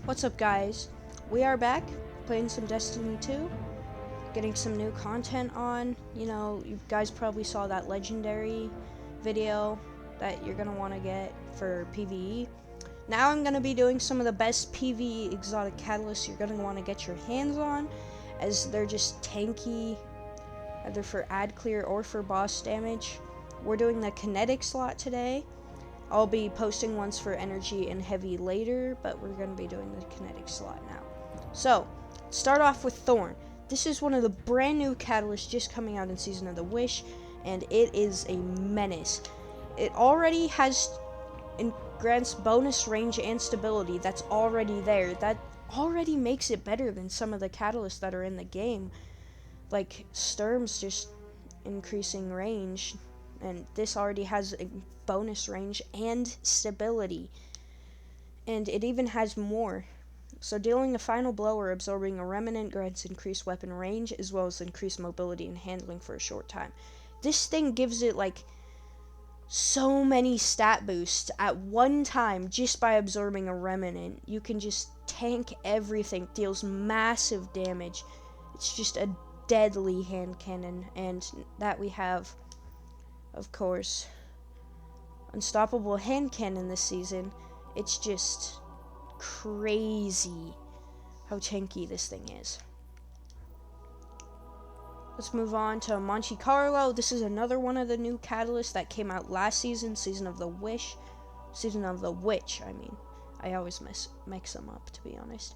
What's up, guys? We are back playing some Destiny 2, getting some new content on. You guys probably saw that legendary video that you're gonna want to get for PvE. Now I'm gonna be doing some of the best PvE exotic catalysts you're gonna want to get your hands on, as they're just tanky, either for ad clear or for boss damage. We're doing the Kinetic slot today. I'll be posting ones for energy and heavy later, but we're going to be doing the Kinetic slot now. So, start off with Thorn. This is one of the brand new catalysts just coming out in Season of the Wish, and it is a menace. It already grants bonus range and stability. That's already there. That already makes it better than some of the catalysts that are in the game. Like Sturm's just increasing range, and this already has a bonus range and stability, and it even has more. So dealing a final blow or absorbing a remnant grants increased weapon range as well as increased mobility and handling for a short time. This thing gives it like so many stat boosts at one time just by absorbing a remnant. You can just tank everything, deals massive damage. It's just a deadly hand cannon, and that we have, of course, unstoppable hand cannon this season. It's just crazy how tanky this thing is. Let's move on to Monte Carlo. This is another one of the new catalysts that came out last season, Season of the Witch, I mean. I always mix them up, to be honest.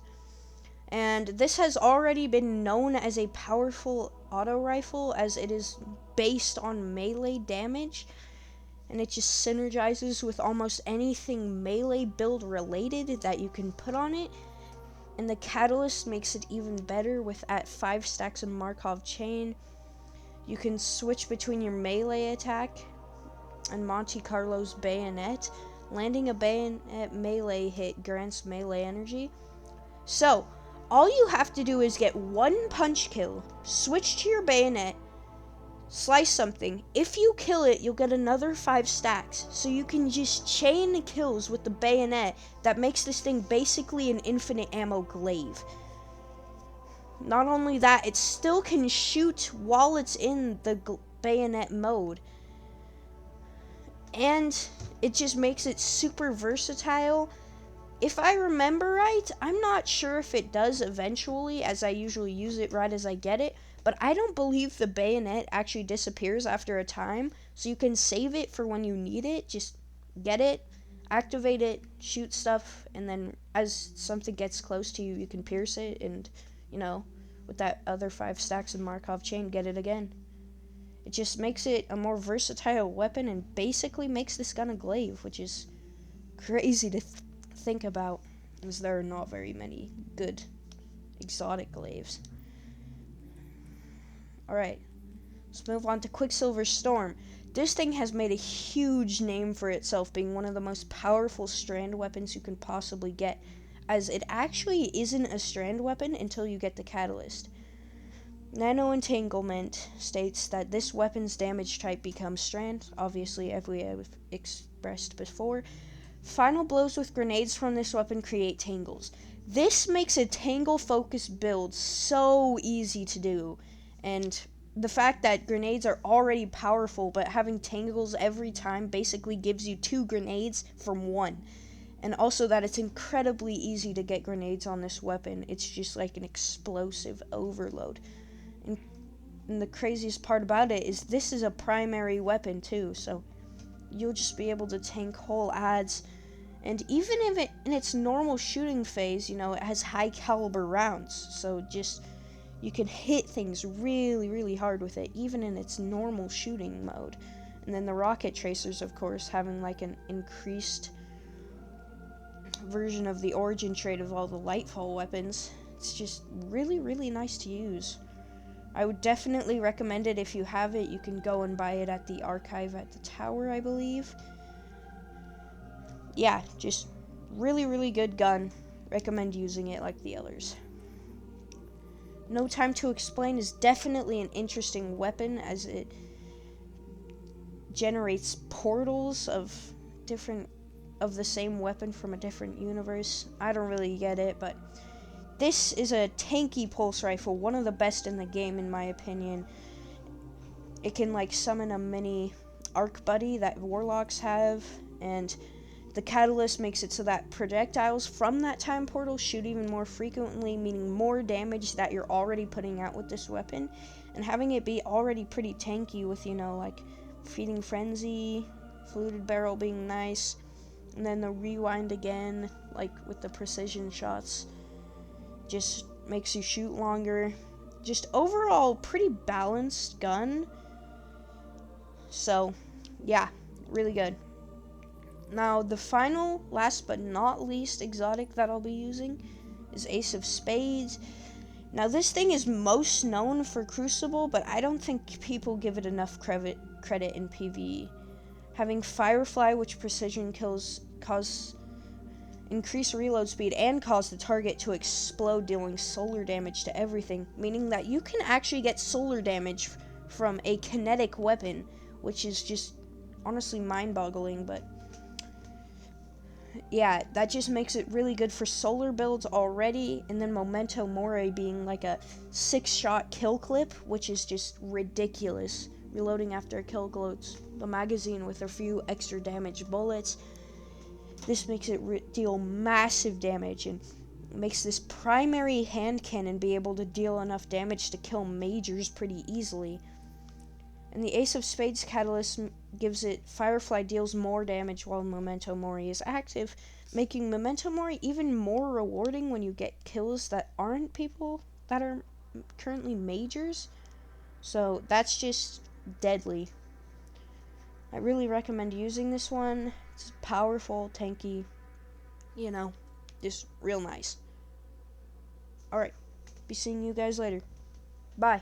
And this has already been known as a powerful auto rifle, as it is based on melee damage, and it just synergizes with almost anything melee build related that you can put on it. And the catalyst makes it even better with at 5 stacks of Markov chain. You can switch between your melee attack and Monte Carlo's bayonet. Landing a bayonet melee hit grants melee energy. So all you have to do is get one punch kill, switch to your bayonet, slice something. If you kill it, you'll get another 5 stacks. So you can just chain kills with the bayonet that makes this thing basically an infinite ammo glaive. Not only that, it still can shoot while it's in the bayonet mode. And it just makes it super versatile. If I remember right, I'm not sure if it does eventually, as I usually use it right as I get it, but I don't believe the bayonet actually disappears after a time, so you can save it for when you need it. Just get it, activate it, shoot stuff, and then as something gets close to you, you can pierce it, and, with that other 5 stacks of Markov chain, get it again. It just makes it a more versatile weapon and basically makes this gun a glaive, which is crazy to think about, as there are not very many good exotic glaives. Alright, let's move on to Quicksilver Storm. This thing has made a huge name for itself, being one of the most powerful strand weapons you can possibly get, as it actually isn't a strand weapon until you get the catalyst. Nano Entanglement states that this weapon's damage type becomes strand, obviously as we have expressed before. Final blows with grenades from this weapon create tangles. This makes a tangle-focused build so easy to do, and the fact that grenades are already powerful, but having tangles every time basically gives you 2 grenades from 1. And also that it's incredibly easy to get grenades on this weapon. It's just like an explosive overload. And the craziest part about it is this is a primary weapon too, so you'll just be able to tank whole adds. And even if it in its normal shooting phase, it has high caliber rounds, so just you can hit things really, really hard with it, even in its normal shooting mode. And then the rocket tracers, of course, having like an increased version of the origin trait of all the Lightfall weapons. It's just really, really nice to use. I would definitely recommend it if you have it. You can go and buy it at the archive at the tower, I believe. Yeah, just really, really good gun. Recommend using it like the others. No Time to Explain is definitely an interesting weapon, as it generates portals of different of the same weapon from a different universe. I don't really get it, but this is a tanky pulse rifle, one of the best in the game in my opinion. It can like summon a mini arc buddy that warlocks have, and the catalyst makes it so that projectiles from that time portal shoot even more frequently, meaning more damage that you're already putting out with this weapon. And having it be already pretty tanky with, you know, like Feeding Frenzy, Fluted Barrel being nice, and then the rewind again, like with the precision shots, just makes you shoot longer. Just overall pretty balanced gun. So, yeah, really good. Now, the final, last but not least exotic that I'll be using is Ace of Spades. Now, this thing is most known for Crucible, but I don't think people give it enough credit in PvE. Having Firefly, which precision kills cause increase reload speed and cause the target to explode, dealing solar damage to everything, meaning that you can actually get solar damage from a kinetic weapon, which is just honestly mind-boggling. But yeah, that just makes it really good for solar builds already, and then Memento Mori being like a 6-shot kill clip, which is just ridiculous. Reloading after a kill gloats the magazine with a few extra damage bullets. This makes it deal massive damage, and makes this primary hand cannon be able to deal enough damage to kill majors pretty easily. And the Ace of Spades catalyst gives it Firefly deals more damage while Memento Mori is active, making Memento Mori even more rewarding when you get kills that aren't people that are currently majors. So that's just deadly. I really recommend using this one. It's powerful, tanky, you know, just real nice. Alright, be seeing you guys later. Bye.